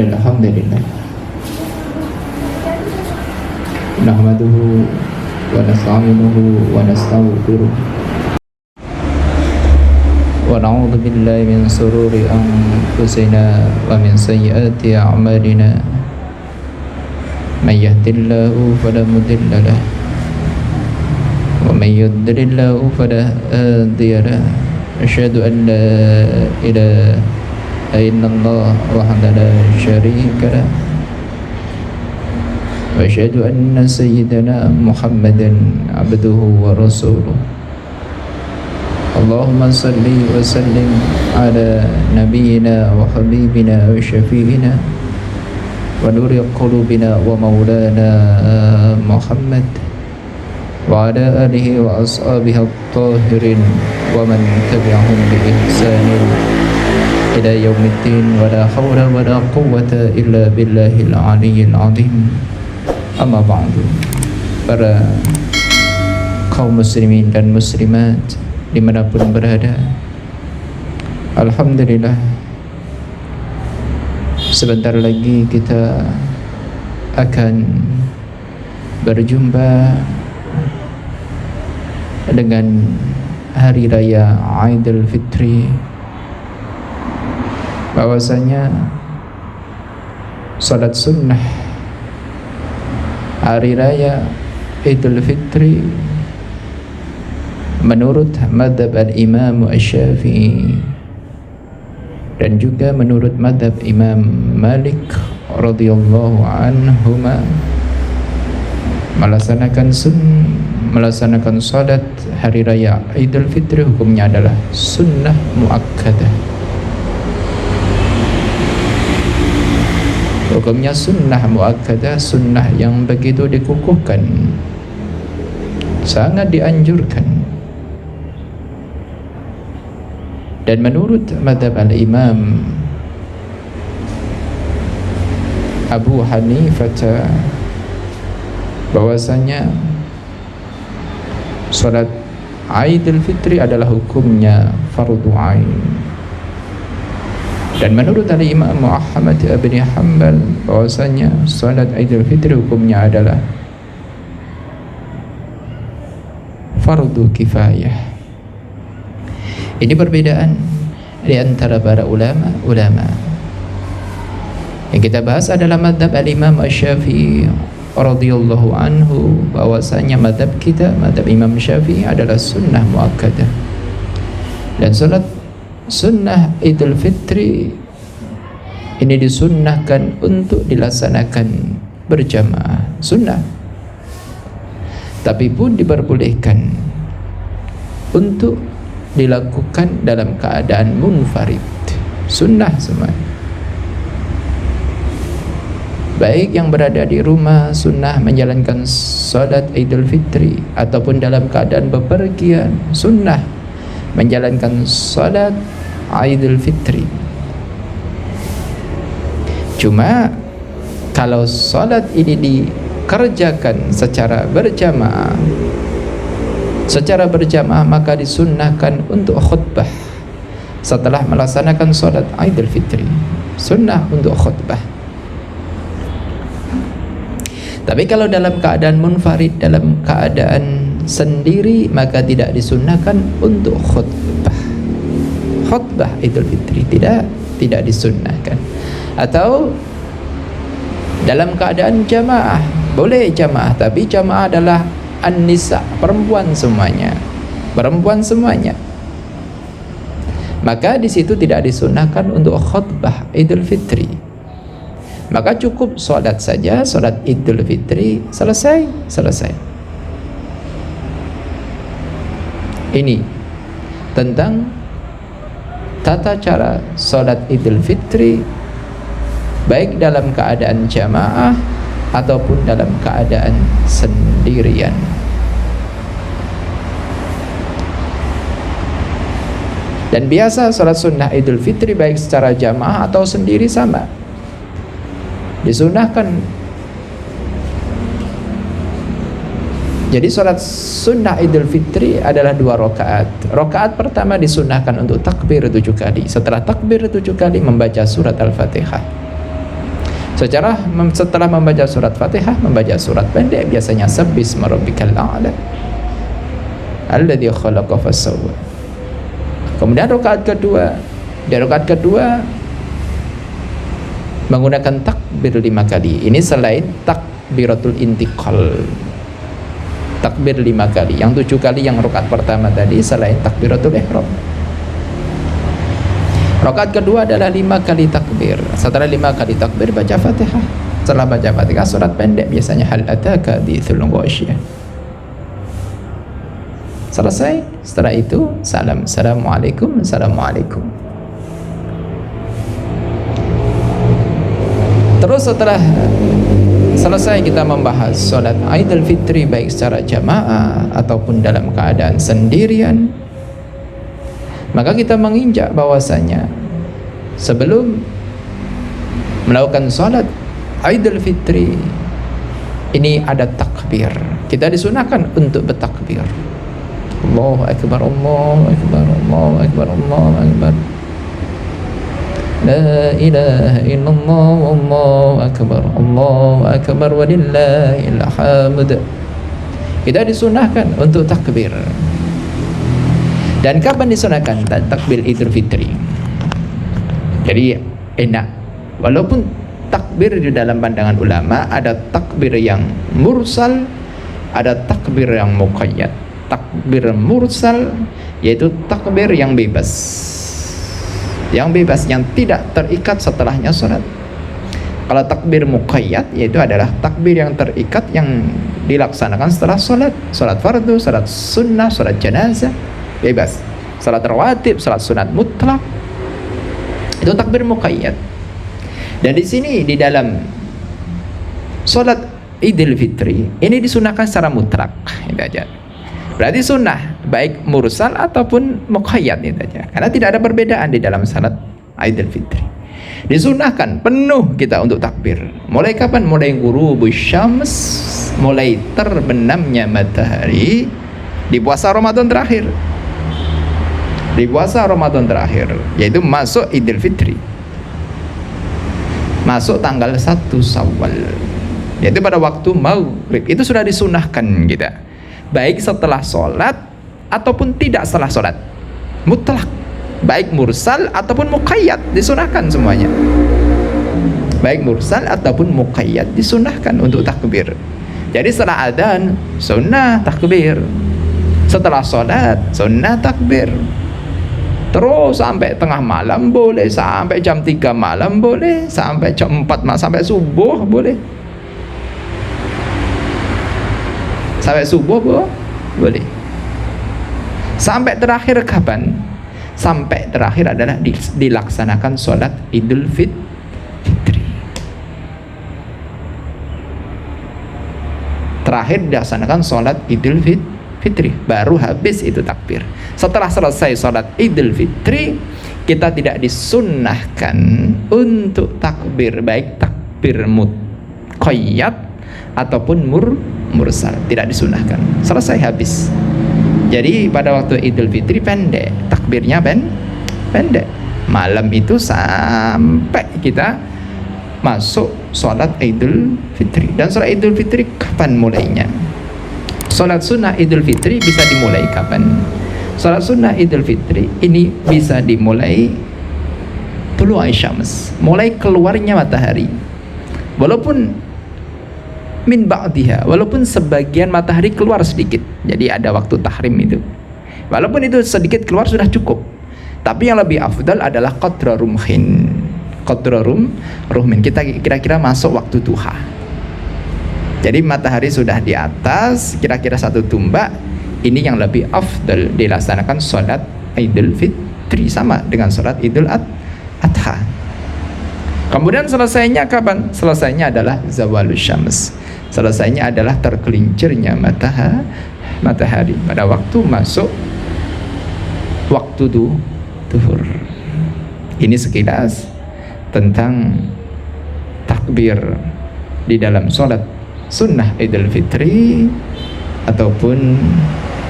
Alhamdulillah nahmaduhu wa nasta'inuhu wa nastaghfiruh wa na'udzu billahi min shururi anfusina wa min sayyiati a'malina may yahdihillahu fala mudilla lahu wa may yudlilhu fala hadiya lahu asyhadu an la ilaha illallah wahdahu la syarika lahu wa asyhadu anna sayyidana Muhammadan abduhu wa rasuluh. Allahumma salli wa sallim ala nabiyyina wa habibina wa syafi'ina wa nuri qulubina wa maulana Muhammad wa ala alihi wa ashabihi at-tahirin wa man tabi'ahum bi ihsanin ila yaumiddin wa la hawla wa la quwwata illa billahil aliyyil azim. Amma ba'du. Para kaum muslimin dan muslimat dimanapun berada, alhamdulillah sebentar lagi kita akan berjumpa dengan hari raya Aidil Fitri, bahwasanya salat sunnah hari raya Idul Fitri menurut madhab al-Imam Asy-Syafi'i dan juga menurut madhab Imam Malik radhiyallahu anhuma melaksanakan salat hari raya Idul Fitri hukumnya adalah sunnah muakkadah. Hukumnya sunnah muakkadah, sunnah yang begitu dikukuhkan, sangat dianjurkan. Dan menurut madhab al-Imam Abu Hanifah bahwasanya salat Aidil Fitri adalah hukumnya fardu ain. Dan menurut al-Imam Ahmad bin Hanbal bahwasanya salat Aidil Fitri hukumnya adalah fardu kifayah. Ini perbedaan di antara para ulama. Yang kita bahas adalah madhab al-Imam Asy-Syafi'i radhiyallahu anhu, bahwasanya madhab kita, madhab Imam Syafi'i adalah sunnah muakkadah. Dan salat sunnah Idul Fitri ini disunnahkan untuk dilaksanakan berjamaah, sunnah. Tapi pun diperbolehkan untuk dilakukan dalam keadaan munfarid, sunnah semua. Baik yang berada di rumah sunnah menjalankan salat Idul Fitri, ataupun dalam keadaan bepergian sunnah menjalankan salat Aidil Fitri. Cuma kalau salat ini dikerjakan secara berjamaah, maka disunnahkan untuk khutbah setelah melaksanakan salat Aidil Fitri, sunnah untuk khutbah. Tapi kalau dalam keadaan munfarid, dalam keadaan sendiri, maka tidak disunnahkan untuk khutbah Idul Fitri, tidak disunnahkan. Atau dalam keadaan jamaah, boleh jamaah, tapi jamaah adalah an-nisa, perempuan semuanya, maka di situ tidak disunnahkan untuk khutbah Idul Fitri. Maka cukup salat saja, salat Idul Fitri, selesai. Ini tentang tata cara salat Idul Fitri, baik dalam keadaan jamaah ataupun dalam keadaan sendirian. Dan biasa salat sunnah Idul Fitri baik secara jamaah atau sendiri sama, disunahkan. Jadi salat sunnah Idul Fitri adalah 2 rakaat. Rakaat pertama disunahkan untuk takbir 7 kali. Setelah takbir 7 kali membaca surat Al-Fatihah. Setelah membaca surat Fatihah, membaca surat pendek biasanya Sabbisma rabbikal a'la alladzi khalaqa fasawwa. Kemudian rakaat kedua, di rakaat kedua menggunakan takbir 5 kali. Ini selain takbiratul intiqal, takbir 5 kali. Yang 7 kali yang rakaat pertama tadi selain takbiratul ihram. Rakaat kedua adalah 5 kali takbir. Setelah 5 kali takbir baca Fatihah. Setelah baca Fatihah surat pendek biasanya hal ataka haditsul ghasyiyah. Selesai. Setelah itu salam. Assalamualaikum. Assalamualaikum. Terus setelah selesai kita membahas sholat Idul Fitri baik secara jamaah ataupun dalam keadaan sendirian, maka kita menginjak bahwasanya sebelum melakukan sholat Idul Fitri ini ada takbir. Kita disunahkan untuk bertakbir. Allahu Akbar, Allahu Akbar, Allahu Akbar, Allahu Akbar. La ilaha illallah, Allahu Akbar, Allahu Akbar, walillahil hamd. Kita disunahkan untuk takbir. Dan kapan disunahkan takbir Idul Fitri? Jadi enak. Walaupun takbir di dalam pandangan ulama ada takbir yang mursal, ada takbir yang muqayyad. Takbir mursal yaitu takbir yang bebas. Yang bebas, yang tidak terikat setelahnya sholat. Kalau takbir muqayyad yaitu adalah takbir yang terikat yang dilaksanakan setelah sholat. Sholat fardu, sholat sunnah, sholat jenazah, bebas. Salat rawatib, salat sunat mutlak, itu takbir muqayyad. Dan di sini di dalam salat Idul Fitri ini disunahkan secara mutlak, itu aja. Berarti sunnah baik mursal ataupun muqayyad, itu aja. Karena tidak ada perbedaan di dalam salat Idul Fitri. Disunahkan penuh kita untuk takbir. Mulai kapan? Mulai ghurubus syams, mulai terbenamnya matahari di puasa Ramadan terakhir. Di puasa Ramadan terakhir, yaitu masuk Idul Fitri, masuk tanggal 1 Syawal, yaitu pada waktu maghrib. Itu sudah disunahkan kita, baik setelah sholat ataupun tidak setelah sholat, mutlak, baik mursal ataupun muqayyad, disunahkan semuanya. Baik mursal ataupun muqayyad disunahkan untuk takbir. Jadi setelah adzan sunnah takbir, setelah sholat sunnah takbir, terus sampai tengah malam boleh, sampai jam 3 malam boleh, sampai jam 4 malam, sampai subuh boleh, sampai subuh boleh. Sampai terakhir kapan? Sampai terakhir adalah dilaksanakan sholat Idul Fitri. Terakhir dilaksanakan sholat Idul Fitri, baru habis itu takbir. Setelah selesai sholat Idul Fitri, kita tidak disunnahkan untuk takbir, baik takbir muqayyad ataupun mursal, tidak disunnahkan. Selesai habis. Jadi pada waktu Idul Fitri pendek, takbirnya pendek. Malam itu sampai kita masuk sholat Idul Fitri. Dan sholat Idul Fitri kapan mulainya? Sholat sunnah Idul Fitri bisa dimulai kapan? Sholat sunnah Idul Fitri ini bisa dimulai tulu'ai syams, mulai keluarnya matahari. Walaupun min ba'diha, walaupun sebagian matahari keluar sedikit, jadi ada waktu tahrim itu. Walaupun itu sedikit keluar sudah cukup. Tapi yang lebih afdal adalah qadra rumhin. Qadra rumhin, kita kira-kira masuk waktu duha. Jadi matahari sudah di atas, kira-kira 1 tumbak. Ini yang lebih afdal dilaksanakan sholat Idul Fitri, sama dengan sholat Idul Adha. Kemudian selesainya kapan? Selesainya adalah zawalus syams. Selesainya adalah tergelincirnya matahari pada waktu masuk waktu duhur. Ini sekilas tentang takbir di dalam sholat sunnah Idul Fitri ataupun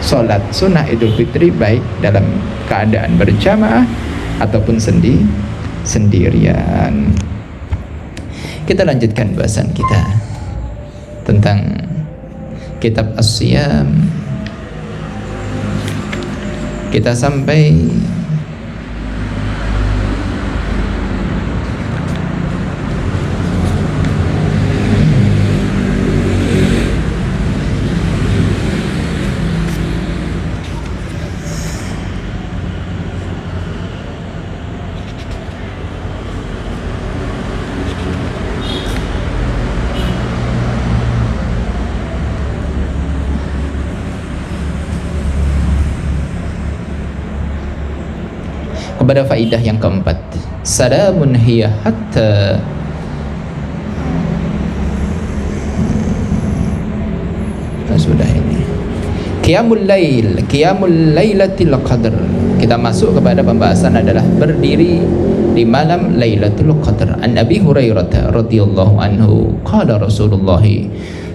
sholat sunnah Idul Fitri, baik dalam keadaan berjamaah ataupun sendirian. Kita lanjutkan bahasan kita tentang kitab As-Siyam. Kita sampai kepada faidah yang keempat. Salamun hiya hatta sudah ini. Qiyamul lailatul qadar. Kita masuk kepada pembahasan adalah berdiri di malam Lailatul Qadar. An Abi Hurairah radhiyallahu anhu qala Rasulullah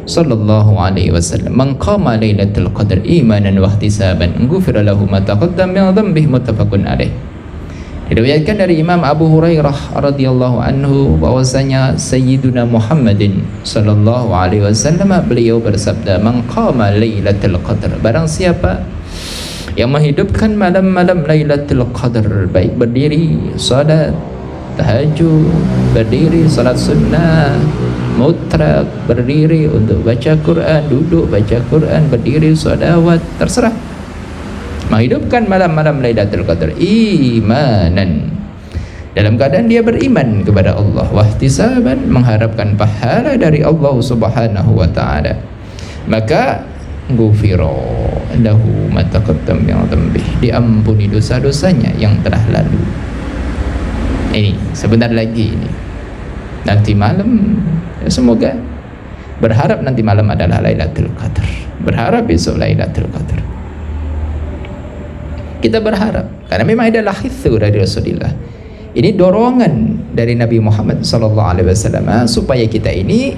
sallallahu alaihi wasallam man qama Lailatul Qadar imanan wa ihtisaban ghufira lahu ma taqaddama min dhanbihi muttafaqun alaih. Diriwayatkan dari Imam Abu Hurairah radhiyallahu anhu bahwasanya Sayyiduna Muhammadin sallallahu alaihi wasallam beliau bersabda, "Man qama Lailatul Qadar," barang siapa yang menghidupkan malam-malam Lailatul Qadar, baik berdiri salat tahajud, berdiri salat sunnah mutlak, berdiri untuk baca Quran, duduk baca Quran, berdiri sholawat, terserah, menghidupkan malam-malam Lailatul Qadar imanan, dalam keadaan dia beriman kepada Allah, wahtisaban, mengharapkan pahala dari Allah Subhanahu wa taala, maka ghufira lahu ma taqaddama min dhanbihi, diampuni dosa-dosanya yang telah lalu. Ini sebentar lagi ini. Nanti malam, semoga berharap nanti malam adalah Lailatul Qadar. Berharap besok Lailatul Qadar. Kita berharap karena memang adalah hithu dari Rasulullah. Ini dorongan dari Nabi Muhammad sallallahu alaihi wasallam supaya kita ini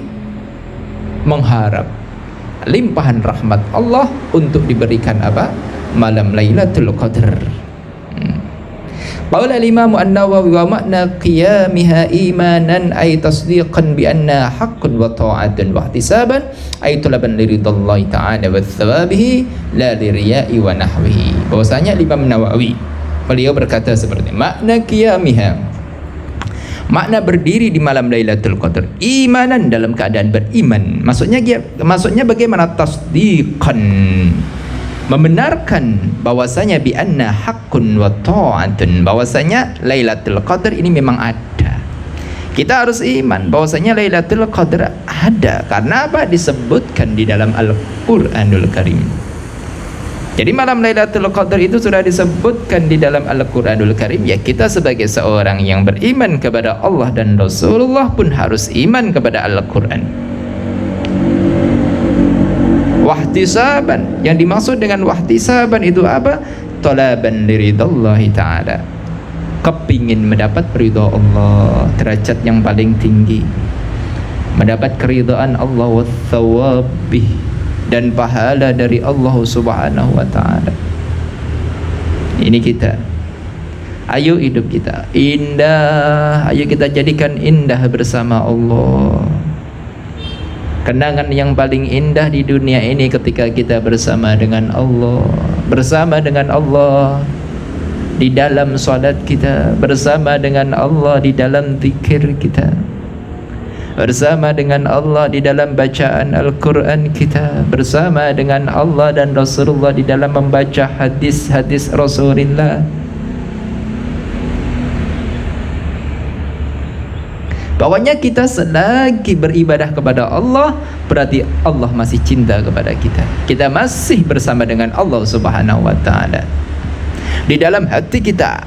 mengharap limpahan rahmat Allah untuk diberikan apa? Malam Lailatul Qadar. Qala al-Imam An-Nawawi wa makna qiyamiha imanan ay tasdiqan bi anna haqqun wa ta'atun wa ihtisaban ay talaban li ridallahi ta'ala wa thawabihi la li riya'i wa nahwihi. Bahwasanya Imam Nawawi beliau berkata seperti makna qiyamiha, makna berdiri di malam Lailatul Qadar imanan, dalam keadaan beriman. Maksudnya bagaimana? Tasdiqan, membenarkan bahwasanya bi anna haqqun wa ta'atun, bahwasanya Lailatul Qadar ini memang ada. Kita harus iman bahwasanya Lailatul Qadar ada. Karena apa? Disebutkan di dalam Al-Qur'anul Karim. Jadi malam Lailatul Qadar itu sudah disebutkan di dalam Al-Qur'anul Karim. Ya, kita sebagai seorang yang beriman kepada Allah dan Rasulullah pun harus iman kepada Al-Qur'an. Wahtisaban, yang dimaksud dengan wahtisaban itu apa? Talaban liridallahi ta'ala, kepingin mendapat ridha Allah, derajat yang paling tinggi, mendapat keridhaan Allah, wa thawabih, dan pahala dari Allah Subhanahu wa ta'ala. Ini kita, ayo hidup kita indah, ayo kita jadikan indah bersama Allah. Kenangan yang paling indah di dunia ini ketika kita bersama dengan Allah, bersama dengan Allah di dalam salat kita, bersama dengan Allah di dalam zikir kita, bersama dengan Allah di dalam bacaan Al-Quran kita, bersama dengan Allah dan Rasulullah di dalam membaca hadis-hadis Rasulullah. Bawahnya kita selagi beribadah kepada Allah, berarti Allah masih cinta kepada kita. Kita masih bersama dengan Allah Subhanahu wa ta'ala. Di dalam hati kita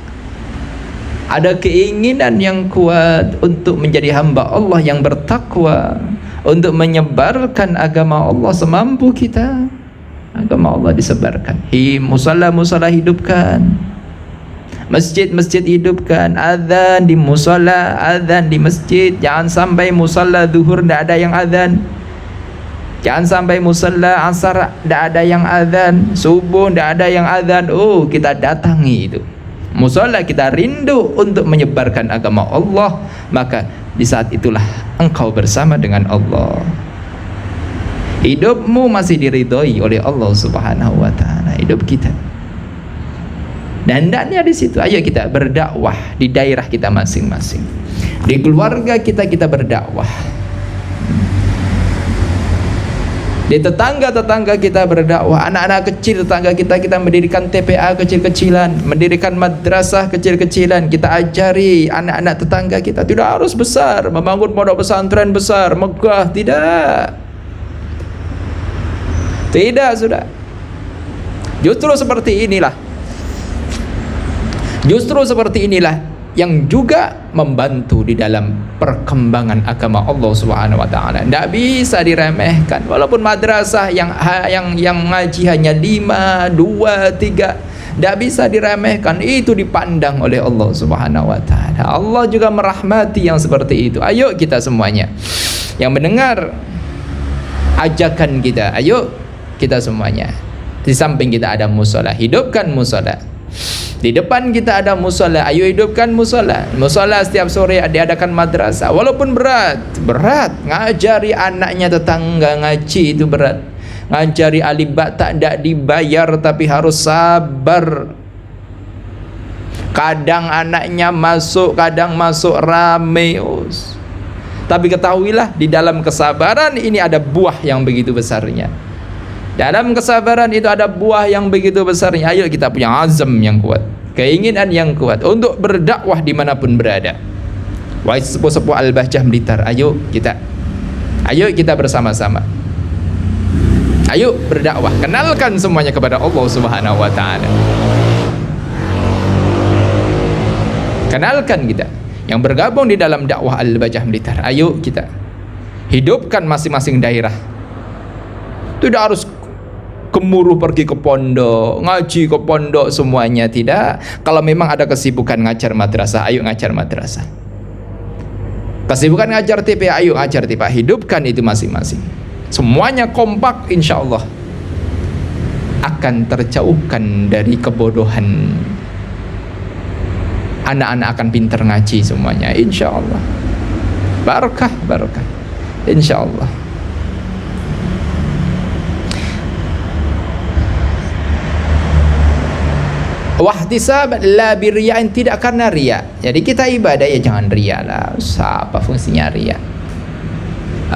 ada keinginan yang kuat untuk menjadi hamba Allah yang bertakwa, untuk menyebarkan agama Allah semampu kita. Agama Allah disebarkan. Musalla-musalla hidupkan, masjid-masjid hidupkan, azan di musalla, azan di masjid. Jangan sampai musalla zuhur tidak ada yang azan, jangan sampai musalla asar tidak ada yang azan, subuh tidak ada yang azan. Oh, kita datangi itu musalla, kita rindu untuk menyebarkan agama Allah, maka di saat itulah engkau bersama dengan Allah. Hidupmu masih diridhoi oleh Allah Subhanahu wa taala, hidup kita. Dan hendaknya di situ ayo kita berdakwah di daerah kita masing-masing. Di keluarga kita berdakwah. Di tetangga-tetangga kita berdakwah. Anak-anak kecil tetangga kita mendirikan TPA kecil-kecilan, mendirikan madrasah kecil-kecilan. Kita ajari anak-anak tetangga kita. Tidak harus besar, membangun pondok pesantren besar, megah, tidak. Tidak, sudah. Justru seperti inilah yang juga membantu di dalam perkembangan agama Allah Subhanahu wa taala. Tidak bisa diremehkan. Walaupun madrasah yang ngaji hanya 5, 2, 3, tidak bisa diremehkan. Itu dipandang oleh Allah Subhanahu wa taala. Allah juga merahmati yang seperti itu. Ayo kita semuanya yang mendengar ajakan kita, ayo kita semuanya. Di samping kita ada musola, hidupkan musola. Di depan kita ada musola, ayo hidupkan musola. Musola setiap sore diadakan madrasah. Walaupun berat, ngajari anaknya tetangga ngaji itu berat. Ngajari alif ba tak dibayar tapi harus sabar. Kadang anaknya masuk, kadang masuk rame. Tapi ketahuilah di dalam kesabaran ini ada buah yang begitu besarnya. Dalam kesabaran itu ada buah yang begitu besarnya. Ayo kita punya azam yang kuat, keinginan yang kuat untuk berdakwah dimanapun berada. Wahai sepuh-sepuh Al-Bahjah Blitar, ayo kita bersama-sama. Ayo berdakwah, kenalkan semuanya kepada Allah Subhanahu wa taala. Kenalkan kita yang bergabung di dalam dakwah Al-Bahjah Blitar. Ayo kita hidupkan masing-masing daerah. Tidak harus gemuruh pergi ke pondok, ngaji ke pondok semuanya, tidak. Kalau memang ada kesibukan ngajar madrasah, ayo ngajar madrasah. Kesibukan ngajar TPA, ayo ngajar TPA. Hidupkan itu masing-masing. Semuanya kompak, insya Allah akan terjauhkan dari kebodohan. Anak-anak akan pintar ngaji semuanya, insya Allah. Barakah, insya Allah. Wahtisab la biriya'in, tidak karena riya. Jadi kita ibadah ya jangan riya lah. Apa fungsinya riya?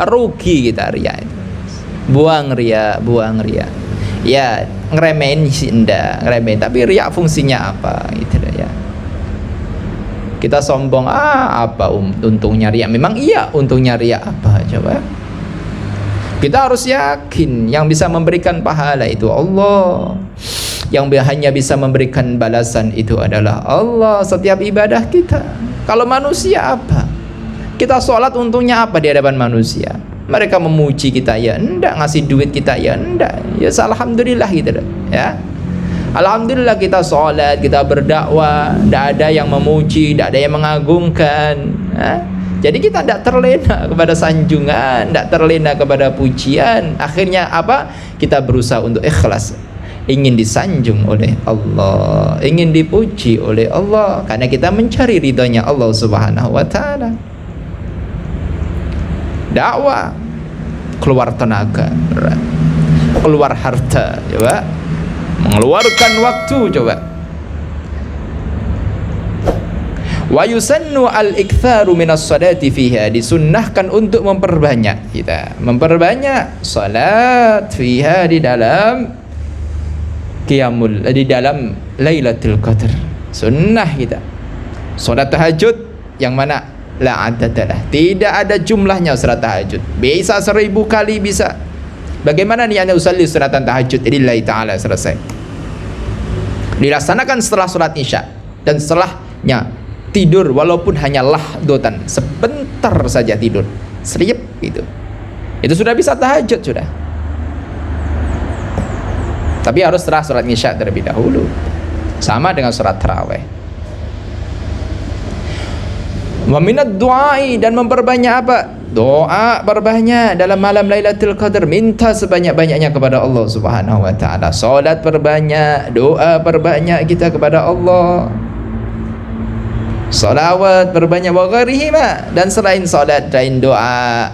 Rugi kita riya itu. Buang riya. Ya ngeremehin sih enggak, ngeremehin. Tapi riya fungsinya apa? Gitu ya. Kita sombong, apa untungnya riya? Memang iya untungnya riya apa? Coba. Kita harus yakin yang bisa memberikan pahala itu Allah. Yang hanya bisa memberikan balasan itu adalah Allah setiap ibadah kita. Kalau manusia apa? Kita sholat untungnya apa di hadapan manusia? Mereka memuji kita ya enggak, ngasih duit kita ya enggak. Ya alhamdulillah gitu ya. Alhamdulillah kita sholat, kita berdakwah, tidak ada yang memuji, tidak ada yang mengagungkan. Jadi kita tidak terlena kepada sanjungan, tidak terlena kepada pujian. Akhirnya apa? Kita berusaha untuk ikhlas, ingin disanjung oleh Allah, ingin dipuji oleh Allah, karena kita mencari ridhonya Allah Subhanahu wa taala. Dakwah keluar tenaga, keluar harta, coba mengeluarkan waktu, coba. Wa yusannu al-iktharu minas salati fiha, disunnahkan untuk memperbanyak memperbanyak salat fiha, di dalam qiyamul, di dalam Lailatul Qadar. Sunnah kita salat tahajud yang mana la adadalah, tidak ada jumlahnya salat tahajud. Bisa 1000 kali bisa. Bagaimana nih anda usalli salatan tahajud lillahi ta'ala, selesai. Dilaksanakan setelah salat isya dan setelahnya tidur, walaupun hanya lahdotan, sebentar saja tidur, seriep gitu. Itu sudah bisa tahajud sudah. Tapi harus setelah salat isya terlebih dahulu. Sama dengan salat tarawih. Wa minad du'ai, dan memperbanyak apa? Doa perbanyak dalam malam Lailatul Qadar, minta sebanyak-banyaknya kepada Allah Subhanahu wa taala. Salat perbanyak, doa perbanyak kita kepada Allah. Salawat, perbanyak wagharihima, dan selain salat, selain doa,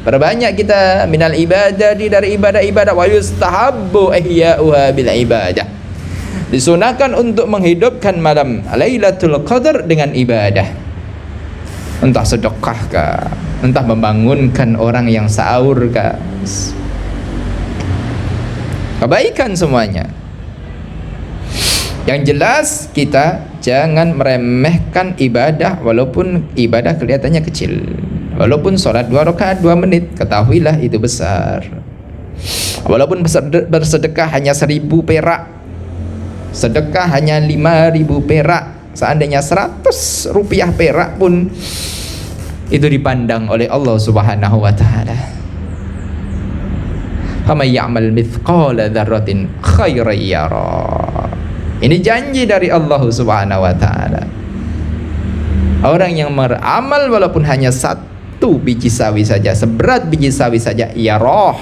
perbanyak kita minal ibadah, dari ibadah-ibadah. Wa yustahabbu ihya'uha bil ibadah, disunahkan untuk menghidupkan malam Lailatul Qadar dengan ibadah, entah sedekah kah, entah membangunkan orang yang sahur kah, kebaikan semuanya. Yang jelas kita jangan meremehkan ibadah, walaupun ibadah kelihatannya kecil. Walaupun sholat 2 rakaat 2 menit, ketahuilah itu besar. Walaupun bersedekah hanya 1.000 perak, sedekah hanya 5.000 perak, seandainya 100 rupiah perak pun itu dipandang oleh Allah Subhanahu wa taala. Faman ya'mal mithqala dzarratin khairan yara. Ini janji dari Allah Subhanahu wa taala. Orang yang beramal walaupun hanya 1 biji sawi saja, seberat biji sawi saja, ya roh,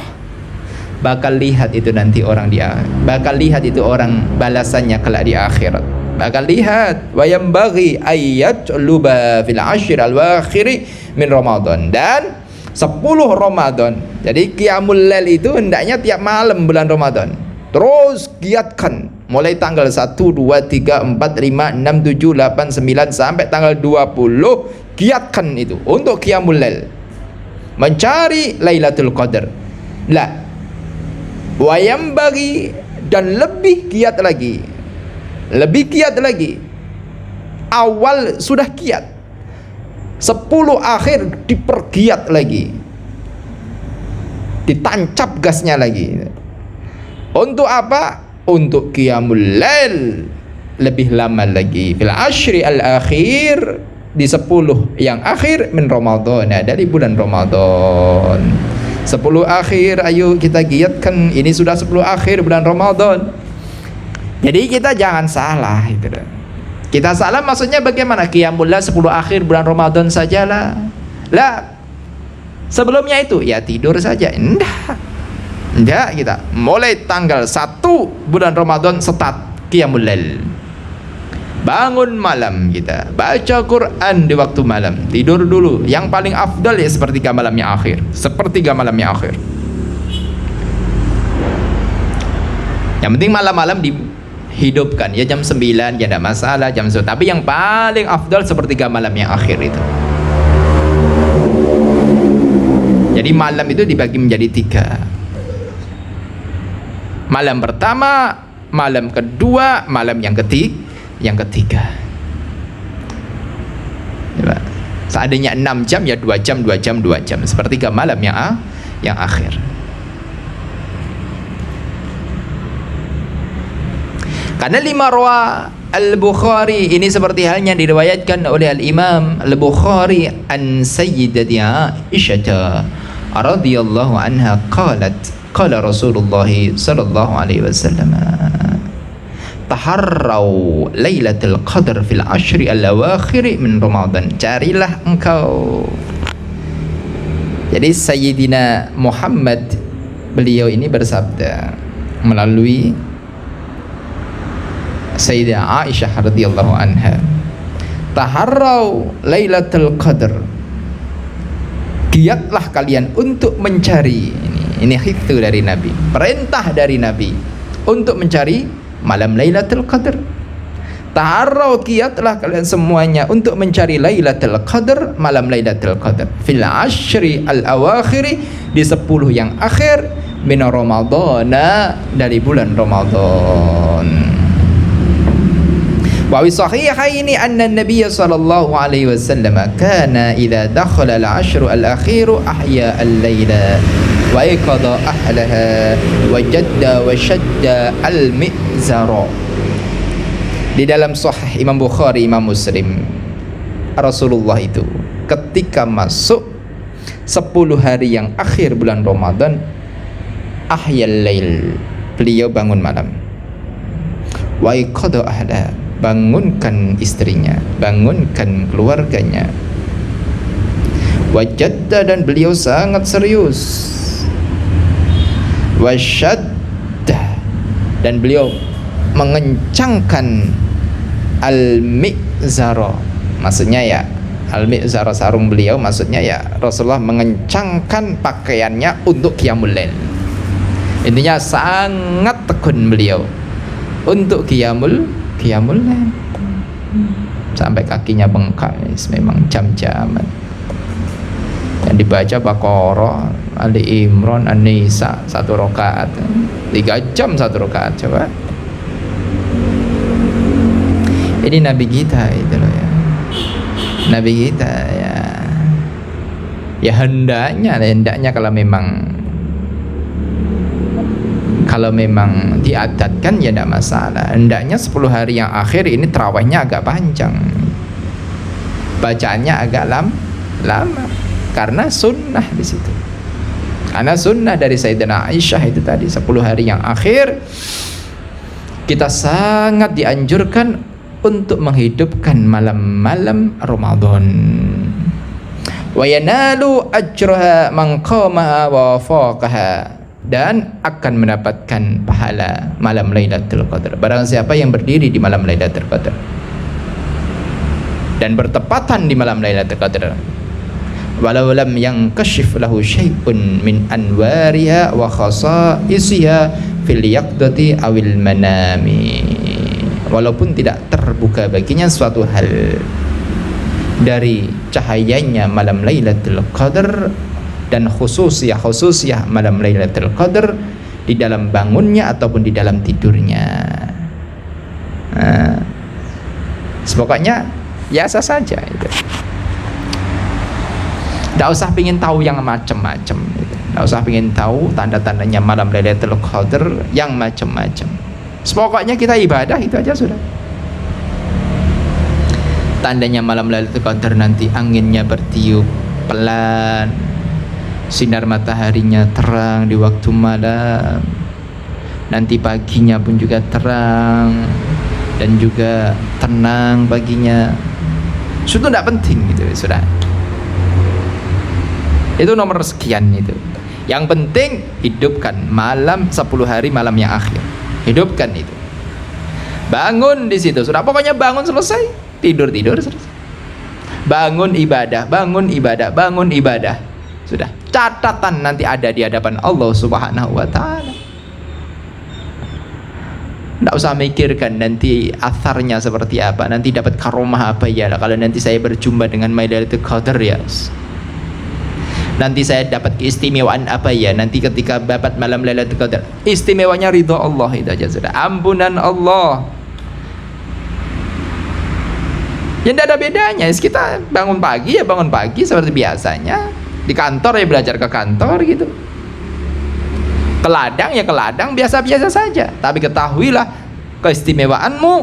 bakal lihat itu nanti orang dia, bakal lihat itu orang balasannya kelak di akhirat, bakal lihat. Wa yambaghi ayat luba fil ashr al-akhir min Ramadan, dan 10 Ramadan. Jadi qiyamul lail itu hendaknya tiap malam bulan Ramadan. Terus giatkan mulai tanggal 1, 2, 3, 4, 5, 6, 7, 8, 9 sampai tanggal 20. Giatkan itu untuk qiyamul lail, mencari Lailatul Qadar. Lah, wayam bagi, dan lebih giat lagi, awal sudah giat, 10 akhir dipergiat lagi, ditancap gasnya lagi. Untuk apa? Untuk qiyamul lail lebih lama lagi, fil ashri al akhir, di 10 yang akhir min Ramadan, dari bulan Ramadan. 10 akhir, ayo kita giatkan. Ini sudah 10 akhir bulan Ramadan. Jadi kita jangan salah itu. Kita salah maksudnya bagaimana? Qiyamul lail 10 akhir bulan Ramadan sajalah. Lah, sebelumnya itu ya tidur saja. Enggak, kita mulai tanggal 1 bulan Ramadan start qiyamul lail. Bangun malam, kita baca Quran di waktu malam, tidur dulu. Yang paling afdal ya sepertiga malamnya akhir, Yang penting malam-malam dihidupkan ya, jam 9 ya tidak masalah, jam 10. Tapi yang paling afdal sepertiga malamnya akhir itu. Jadi malam itu dibagi menjadi 3. Malam pertama, malam kedua, malam yang ketiga. Coba. Seandainya 6 jam ya 2 jam, 2 jam, 2 jam. Sepertiga malam yang akhir. Karena 5 rawa Al-Bukhari ini seperti halnya diriwayatkan oleh Al-Imam Al-Bukhari an Sayyidati Aisyah radhiyallahu anha qalat, qala Rasulullah sallallahu alaihi wasallam, taharrau Lailatul Qadar fil ashri al-awakhir min Ramadan. Carilah engkau. Jadi Sayyidina Muhammad, beliau ini bersabda melalui Sayyidah Aisyah radhiyallahu anha, taharrau Lailatul Qadar, giatlah kalian untuk mencari. Ini hifdz dari Nabi, perintah dari Nabi untuk mencari malam Lailatul Qadar. Taharrau, giatlah kalian semuanya untuk mencari Lailatul Qadar, malam Lailatul Qadar, fil ashri al awakhir, di 10 yang akhir, min Ramadan, dari bulan Ramadan. Wa fi sahihaini anna an-nabiy sallallahu alaihi wasallam kana idza dakhala al-ashru al-akhir ahya al-laila wa yaqada ahlaha wa jadda wa shadda al-mizara. Di dalam Sahih Imam Bukhari, Imam Muslim, Rasulullah itu ketika masuk 10 hari yang akhir bulan Ramadan, ahyal lail, beliau bangun malam, wa yaqada ahlaha, bangunkan istrinya, bangunkan keluarganya, wajadda, dan beliau sangat serius, wasyadda, dan beliau mengencangkan al-mi'zara. maksudnya ya al-mi'zar, sarung beliau, maksudnya ya Rasulullah mengencangkan pakaiannya untuk qiyamul lail. Intinya sangat tekun beliau untuk qiyamul lail sampai kakinya bengkak. Memang jam-jaman yang dibaca Baqarah, Ali Imran, An-Nisa 1 rakaat 3 jam 1 rakaat. Coba ini Nabi kita itu loh ya, Nabi kita ya hendaknya kalau memang diadatkan ya tidak masalah. Hendaknya 10 hari yang akhir ini tarawihnya agak panjang, bacaannya agak lama karena sunnah di situ. Karena sunnah dari Sayyidina Aisyah itu tadi 10 hari yang akhir kita sangat dianjurkan untuk menghidupkan malam-malam Ramadan. Wa yanalu ajraha man qamaha wa faqaha, dan akan mendapatkan pahala malam Lailatul Qadar barang siapa yang berdiri di malam Lailatul Qadar dan bertepatan di malam Lailatul Qadar, walau lam yankashif lahu syai'un min anwariha wa khasaisiha fil yaqdati awil manami, walaupun tidak terbuka baginya suatu hal dari cahayanya malam Lailatul Qadar dan khususiyah malam Lailatul Qadar di dalam bangunnya ataupun di dalam tidurnya. Pokoknya biasa saja itu. Tidak usah pengen tahu yang macam-macam gitu. Tidak usah pengen tahu tanda-tandanya malam Lailatul Qadar yang macam-macam. Pokoknya kita ibadah itu aja sudah. Tandanya malam Lailatul Qadar nanti anginnya bertiup pelan, sinar mataharinya terang di waktu malam, nanti paginya pun juga terang dan juga tenang paginya. Sudah tidak penting gitu sudah. Itu nomor sekian itu. Yang penting hidupkan malam 10 hari malam yang akhir. Hidupkan itu. Bangun di situ. Sudah pokoknya bangun selesai, tidur selesai. Bangun ibadah. Sudah. Catatan nanti ada di hadapan Allah Subhanahu wa taala. Tidak usah mikirkan nanti atharnya seperti apa, nanti dapat karomah apa ya kalau nanti saya berjumpa dengan Lailatul Qadar ya. Nanti saya dapat keistimewaan apa ya nanti ketika dapat malam Lailatul Qadar. Istimewanya ridha Allah itu aja sudah. Ampunan Allah. Ya tidak ada bedanya. Kita bangun pagi seperti biasanya. Di kantor ya belajar ke kantor gitu. Ke ladang biasa-biasa saja. Tapi ketahuilah keistimewaanmu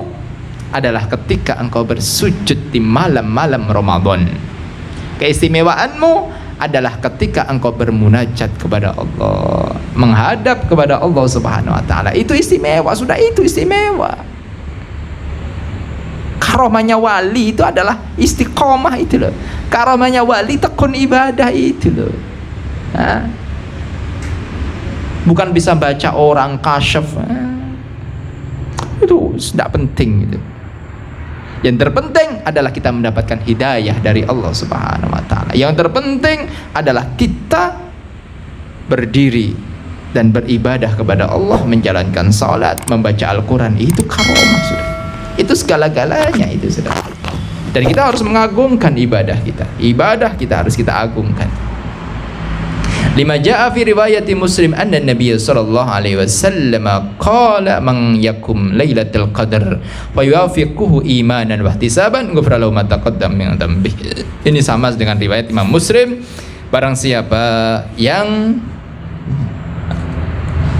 adalah ketika engkau bersujud di malam-malam Ramadan. Keistimewaanmu adalah ketika engkau bermunajat kepada Allah, menghadap kepada Allah Subhanahu wa taala. Itu istimewa, sudah itu istimewa. Karomahnya wali itu adalah istiqomah itu loh. Karomahnya wali tekun ibadah itu loh. Bukan bisa baca orang kasyaf. Itu tidak penting itu. Yang terpenting adalah kita mendapatkan hidayah dari Allah Subhanahu wa taala. Yang terpenting adalah kita berdiri dan beribadah kepada Allah, menjalankan salat, membaca Al-Qur'an. Itu karomah sudah. Itu segala-galanya itu sudah. Dan kita harus mengagungkan ibadah kita. Ibadah kita harus kita agungkan. Lima ja'a fi riwayati Muslim anna Nabiy sallallahu alaihi wasallam qala man yakum lailatul qadar wa yuwafiquhu imanan wa ihtisaban ghufra lahu ma taqaddam min dhanbi. Ini sama dengan riwayat Imam Muslim. Barang siapa yang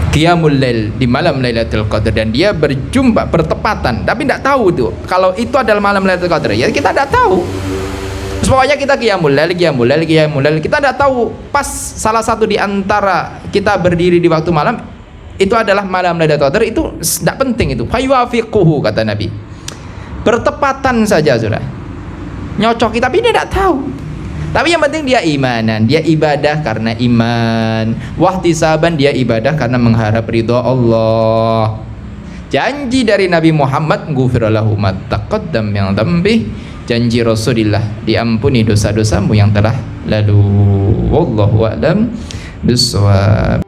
qiyamul lail di malam Lailatul Qadar dan dia bertepatan tapi tidak tahu tuh kalau itu adalah malam Lailatul Qadar, ya kita tidak tahu. Pokoknya kita qiyamul lail, kita tidak tahu pas salah satu di antara kita berdiri di waktu malam itu adalah malam Lailatul Qadar, itu tidak penting itu. Fayuwafiquhu kata Nabi. Bertepatan saja sudah. Nyocoki tapi dia tidak tahu. Tapi yang penting dia imanan, dia ibadah karena iman. Wahtisaban, dia ibadah karena mengharap ridha Allah. Janji dari Nabi Muhammad, ghufira lahu ma taqaddam min dhanbi, janji Rasulullah, diampuni dosa-dosamu yang telah lalu. Wallahu a'lam bishawab.